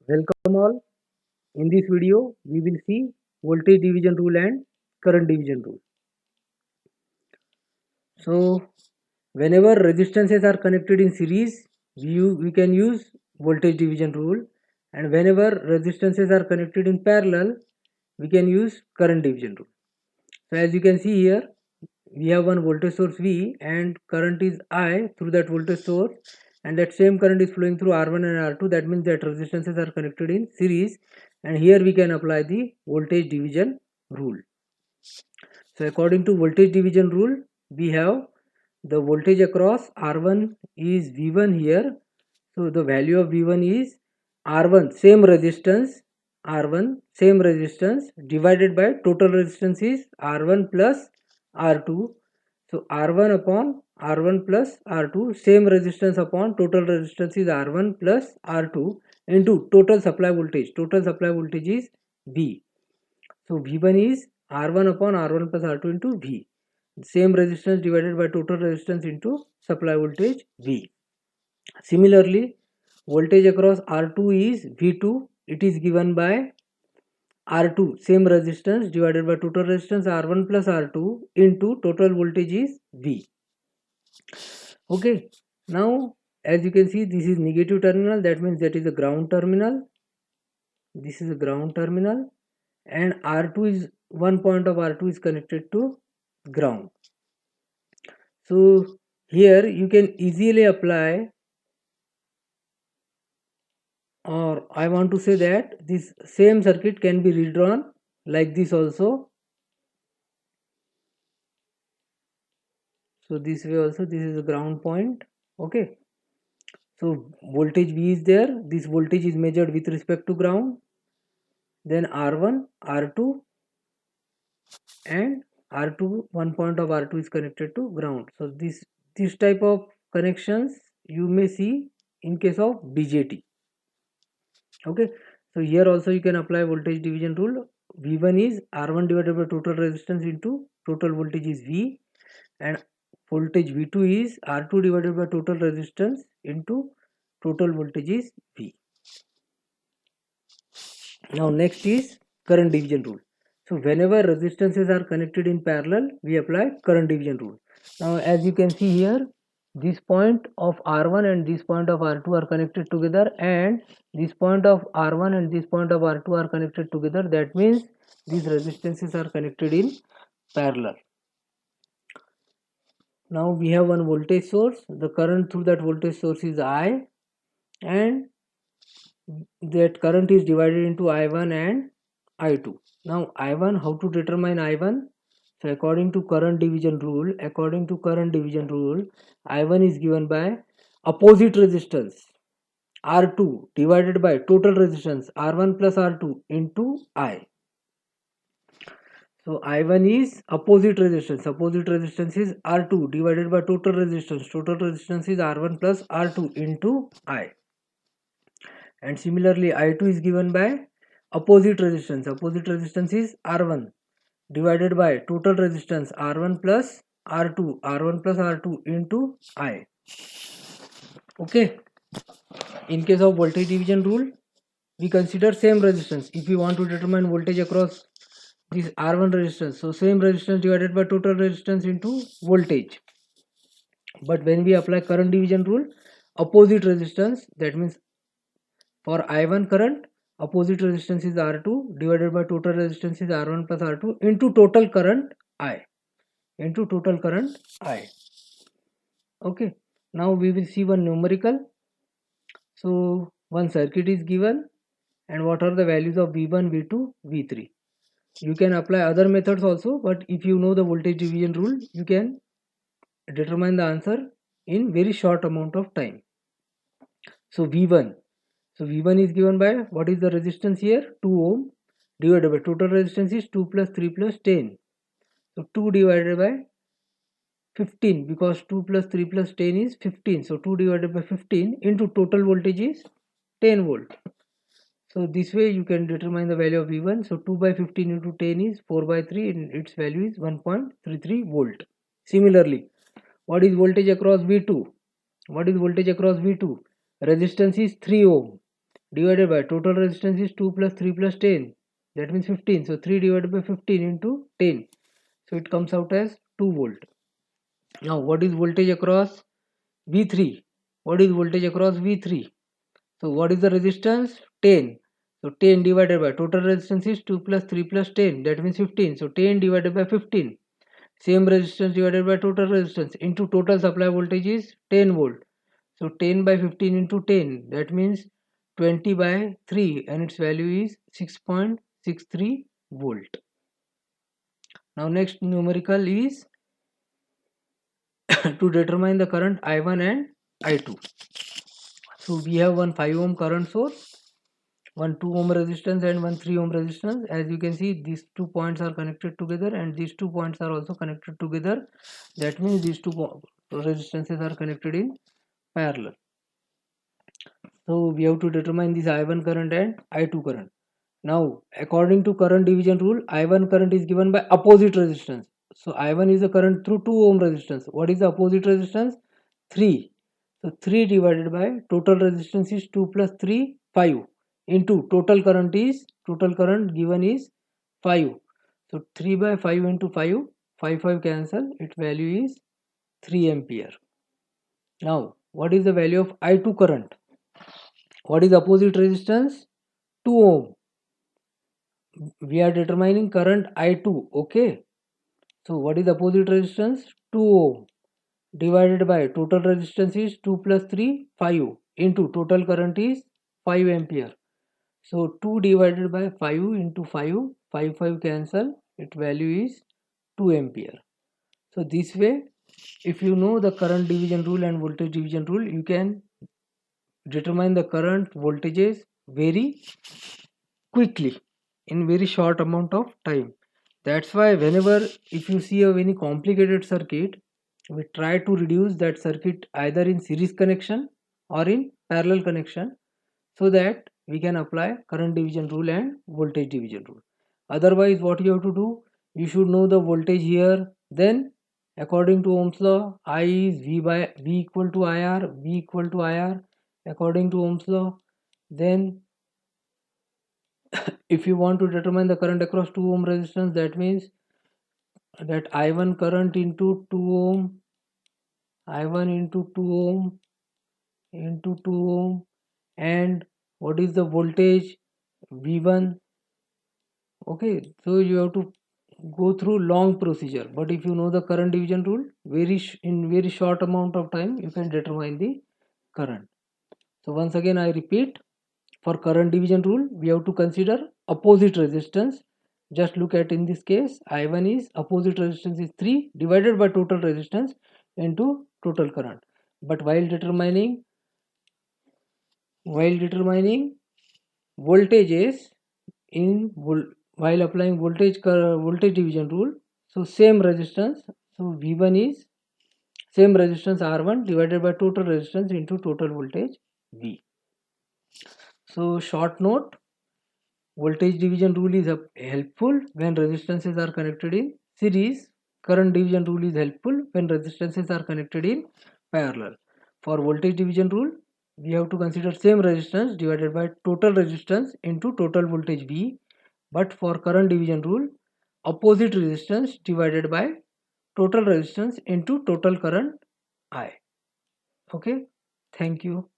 Welcome all. In this video, we will see voltage division rule and current division rule. So, whenever resistances are connected in series, we can use voltage division rule, and whenever resistances are connected in parallel, we can use current division rule. So, as you can see here, we have one voltage source V and current is I through that voltage source, and that same current is flowing through R1 and R2. That means that resistances are connected in series, and here we can apply the voltage division rule. So according to voltage division rule, we have the voltage across R1 is V1 here. So the value of V1 is R1 same resistance, R1 same resistance divided by total resistance is R1 plus R2. So R1 upon R1 plus R2, same resistance upon total resistance is R1 plus R2 into total supply voltage. Total supply voltage is V. So V1 is R1 upon R1 plus R2 into V. Same resistance divided by total resistance into supply voltage V. Similarly, voltage across R2 is V2. It is given by R2 same resistance divided by total resistance R1 plus R2 into total voltage is V. Okay, now as you can see, this is negative terminal, that means that is a ground terminal. This is a ground terminal, and R2 is one point of R2 is connected to ground. So here you can easily apply, or I want to say that this same circuit can be redrawn like this also. So this way also, this is a ground point. Okay, so voltage V is there, this voltage is measured with respect to ground, then R1, R2 and R2, one point of R2 is connected to ground. So this type of connections you may see in case of BJT. Okay, so here also you can apply voltage division rule. V1 is R1 divided by total resistance into total voltage is V, and voltage V2 is R2 divided by total resistance into total voltage is V. Now next is current division rule. So whenever resistances are connected in parallel, we apply current division rule. Now as you can see here, this point of R1 and this point of R2 are connected together, and this point of R1 and this point of R2 are connected together. That means these resistances are connected in parallel. Now we have one voltage source. The current through that voltage source is I, and that current is divided into I1 and I2. Now I1, how to determine I1? So according to current division rule, I1 is given by opposite resistance R2 divided by total resistance R1 plus R2 into I. So I1 is opposite resistance is R2 divided by total resistance is R1 plus R2 into I. And similarly I2 is given by opposite resistance is R1 divided by total resistance R1 plus R2 into I. Okay, in case of voltage division rule, we consider same resistance. If we want to determine voltage across this R1 resistance, so same resistance divided by total resistance into voltage. But when we apply current division rule, opposite resistance, that means for I1 current, opposite resistance is R2 divided by total resistance is R1 plus R2 into total current I. Okay, now we will see one numerical. So one circuit is given, and what are the values of V1, V2, V3. You can apply other methods also, but if you know the voltage division rule, you can determine the answer in very short amount of time. So V1, is given by, what is the resistance here? 2 ohm divided by total resistance is 2 plus 3 plus 10. So 2 divided by 15, because 2 plus 3 plus 10 is 15. So 2 divided by 15 into total voltage is 10 volt. So this way you can determine the value of V1. So 2 by 15 into 10 is 4 by 3, and its value is 1.33 volt. Similarly, what is voltage across V2? Resistance is 3 ohm. divided by total resistance is 2 plus 3 plus 10, that means 15. So 3 divided by 15 into 10, so it comes out as 2 volt. Now what is voltage across V3? What is voltage across V3? So what is the resistance? 10. So 10 divided by total resistance is 2 plus 3 plus 10, that means 15. So 10 divided by 15. Same resistance divided by total resistance into total supply voltage is 10 volt. So 10 by 15 into 10, that means 20 by 3, and its value is 6.63 volt. Now next numerical is to determine the current I1 and I2. So we have one 5 ohm current source, one 2 ohm resistance and one 3 ohm resistance. As you can see, these 2 points are connected together and these 2 points are also connected together. That means these 2 resistances are connected in parallel. So we have to determine this I1 current and I2 current. Now according to current division rule, I1 current is given by opposite resistance. So I1 is the current through 2 ohm resistance. What is the opposite resistance? 3. So 3 divided by total resistance is 2 plus 3, 5 into total current given is 5. So 3 by 5 into 5 cancel, its value is 3 ampere. Now what is the value of I2 current? What is opposite resistance? 2 ohm. We are determining current I2, okay? So what is opposite resistance? 2 ohm divided by total resistance is 2 plus 3, 5 into total current is 5 ampere. So 2 divided by 5 into 5 cancel, its value is 2 ampere. So this way, if you know the current division rule and voltage division rule, you can determine the current voltages very quickly in very short amount of time. That's why whenever if you see a very complicated circuit, we try to reduce that circuit either in series connection or in parallel connection, so that we can apply current division rule and voltage division rule. Otherwise what you have to do, you should know the voltage here, then according to Ohm's law, I is V equal to IR, V equal to IR according to Ohm's law. Then if you want to determine the current across 2 ohm resistance, that means that I1 current into 2 ohm, I1 into 2 ohm into 2 ohm, and what is the voltage V1. Okay, so you have to go through long procedure, but if you know the current division rule, in very short amount of time you can determine the current. So once again I repeat, for current division rule we have to consider opposite resistance. Just look at in this case, I1 is opposite resistance is 3 divided by total resistance into total current. But while determining voltages in while applying voltage division rule, so same resistance, so V1 is same resistance R1 divided by total resistance into total voltage V. So short note, voltage division rule is helpful when resistances are connected in series. Current division rule is helpful when resistances are connected in parallel. For voltage division rule, we have to consider same resistance divided by total resistance into total voltage V. But for current division rule, opposite resistance divided by total resistance into total current I. Okay, thank you.